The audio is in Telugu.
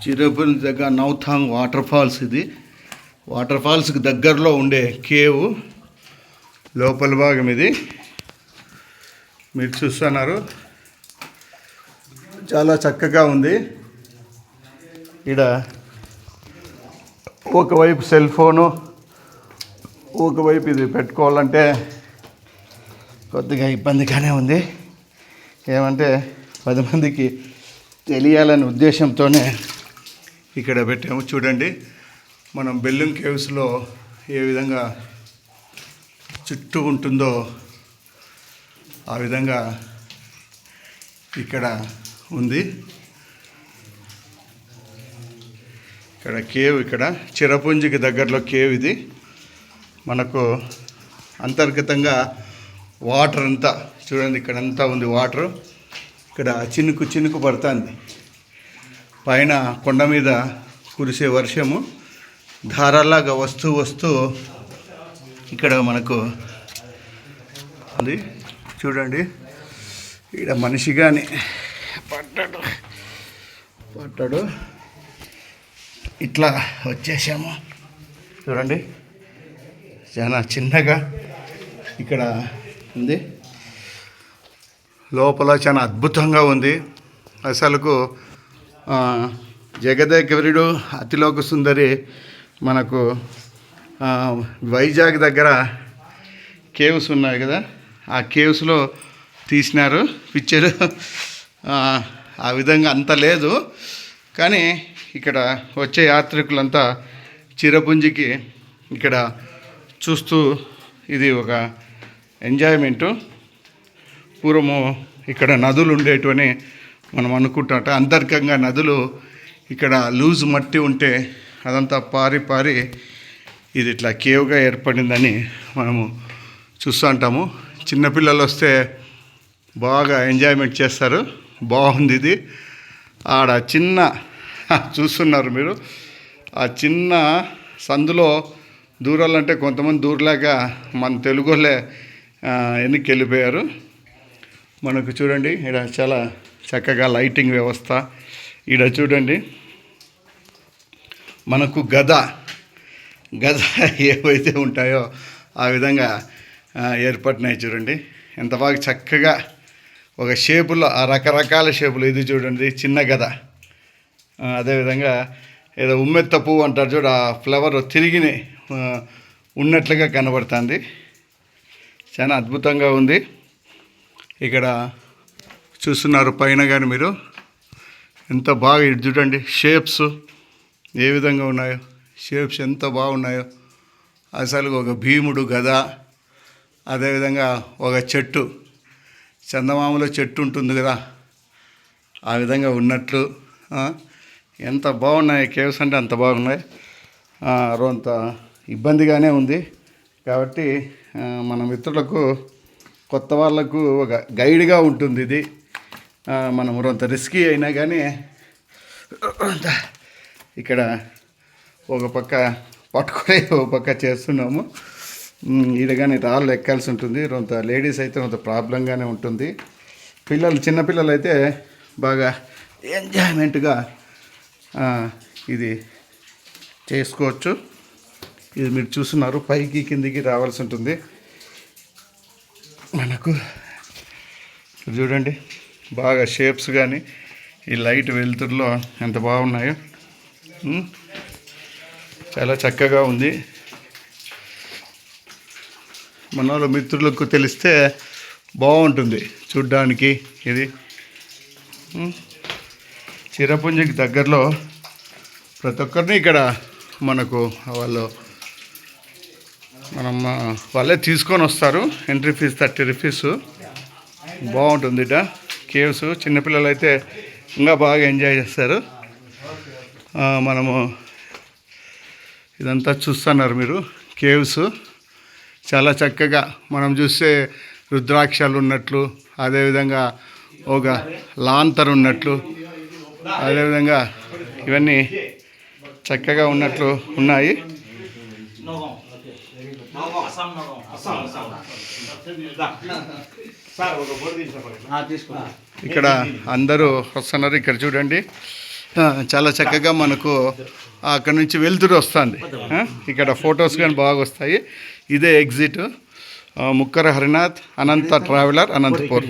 చిరపురి దగ్గర నౌథాంగ్ వాటర్ ఫాల్స్. ఇది వాటర్ ఫాల్స్కి దగ్గరలో ఉండే కేవ్ లోపల భాగం. ఇది మీరు చూస్తున్నారు, చాలా చక్కగా ఉంది. ఇక్కడ ఒకవైపు సెల్ ఫోను, ఒకవైపు ఇది పెట్టుకోవాలంటే కొద్దిగా ఇబ్బందిగానే ఉంది. ఏమంటే 10 మందికి తెలియాలనే ఉద్దేశంతోనే ఇక్కడ పెట్టాము. చూడండి, మనం బెలూమ్ కేవ్స్లో ఏ విధంగా చుట్టూ ఉంటుందో ఆ విధంగా ఇక్కడ ఉంది. ఇక్కడ కేవ్, ఇక్కడ చిరపుంజికి దగ్గరలో కేవ్. ఇది మనకు అంతర్గతంగా వాటర్ అంతా చూడండి, ఇక్కడంతా ఉంది వాటర్. ఇక్కడ చినుకు చినుకు పడుతుంది. పైన కొండ మీద కురిసే వర్షము ధారాలాగా వస్తూ వస్తూ ఇక్కడ మనకు ఉంది. చూడండి, ఇక్కడ మనిషి కానీ పట్టాడు ఇట్లా వచ్చేసాము. చూడండి, చాలా చిన్నగా ఇక్కడ ఉంది. లోపల చాలా అద్భుతంగా ఉంది. అసలుకు జగదేకవీరుడు అతిలోక సుందరి మనకు వైజాగ్ దగ్గర కేవ్స్ ఉన్నాయి కదా, ఆ కేవ్స్లో తీసినారు పిక్చరు. ఆ విధంగా అంత లేదు, కానీ ఇక్కడ వచ్చే యాత్రికులంతా చిరపుంజికి ఇక్కడ చూస్తూ ఇది ఒక ఎంజాయ్మెంటు. పూర్వము ఇక్కడ నదులు ఉండేటివని మనం అనుకుంటాట. అంతర్గతంగా నదులు ఇక్కడ లూజ్ మట్టి ఉంటే అదంతా పారి ఇది ఇట్లా కేవ్గా ఏర్పడిందని మనము చూస్తూ ఉంటాము. చిన్నపిల్లలు వస్తే బాగా ఎంజాయ్మెంట్ చేస్తారు. బాగుంది ఇది. ఆడ చిన్న చూస్తున్నారు మీరు, ఆ చిన్న సందులో దూరాలంటే కొంతమంది దూరలేక మన తెలుగు వాళ్ళే వెనక్కి వెళ్ళిపోయారు. మనకు చూడండి, ఇక్కడ చాలా చక్కగా లైటింగ్ వ్యవస్థ. ఇక్కడ చూడండి, మనకు గద ఏవైతే ఉంటాయో ఆ విధంగా ఏర్పడినాయి. చూడండి ఎంత బాగా చక్కగా ఒక షేపులో, ఆ రకరకాల షేపులు. ఇది చూడండి, చిన్న గద. అదేవిధంగా ఏదో ఉమ్మెత్త పువ్వు అంటారు చూడ, ఆ ఫ్లవర్ తిరిగి ఉన్నట్లుగా కనబడుతుంది. చాలా అద్భుతంగా ఉంది. ఇక్కడ చూస్తున్నారు పైన కానీ మీరు ఎంత బాగా. ఇది చూడండి, షేప్స్ ఏ విధంగా ఉన్నాయో, షేప్స్ ఎంత బాగున్నాయో. అసలు ఒక భీముడు గద, అదేవిధంగా ఒక చెట్టు, చందమామలో చెట్టు ఉంటుంది కదా, ఆ విధంగా ఉన్నట్లు. ఎంత బాగున్నాయి కేవ్స్ అంటే అంత బాగున్నాయి. అంత ఇబ్బందిగానే ఉంది. కాబట్టి మన మిత్రులకు, కొత్త వాళ్ళకు ఒక గైడ్గా ఉంటుంది ఇది. మనం కొంత రిస్కీ అయినా కానీ ఇక్కడ ఒక పక్క పట్టుకొని ఒక పక్క చేస్తున్నాము. ఈడ కానీ రాళ్ళు ఎక్కాల్సి ఉంటుంది. కొంత లేడీస్ అయితే కొంత ప్రాబ్లంగానే ఉంటుంది. చిన్నపిల్లలు అయితే బాగా ఎంజాయ్మెంట్గా ఇది చేసుకోవచ్చు. ఇది మీరు చూస్తున్నారు, పైకి కిందికి రావాల్సి ఉంటుంది. మనకు చూడండి, బాగా షేప్స్ కానీ ఈ లైట్ వెలుతురులో ఎంత బాగున్నాయో. చాలా చక్కగా ఉంది. మన వాళ్ళ మిత్రులకు తెలిస్తే బాగుంటుంది చూడ్డానికి. ఇది చిరపుంజికి దగ్గరలో ప్రతి ఒక్కరిని ఇక్కడ మనకు వాళ్ళే తీసుకొని వస్తారు. Entry fees 30 rupees. బాగుంటుంది ఇట కేవ్స్. చిన్నపిల్లలు అయితే ఇంకా బాగా ఎంజాయ్ చేస్తారు. మనము ఇదంతా చూస్తున్నారు మీరు, కేవ్స్ చాలా చక్కగా. మనం చూస్తే రుద్రాక్షలు ఉన్నట్లు, అదేవిధంగా ఒక లాంతర్ ఉన్నట్లు, అదేవిధంగా ఇవన్నీ చక్కగా ఉన్నట్లు ఉన్నాయి. ఇక్కడ అందరూ వస్తున్నారు. ఇక్కడ చూడండి, చాలా చక్కగా మనకు అక్కడ నుంచి వెలుతురు వస్తుంది. ఇక్కడ ఫొటోస్ కానీ బాగా వస్తాయి. ఇదే ఎగ్జిట్ ముక్కర హరినాథ్ అనంత ట్రావెలర్ అనంతపూర్.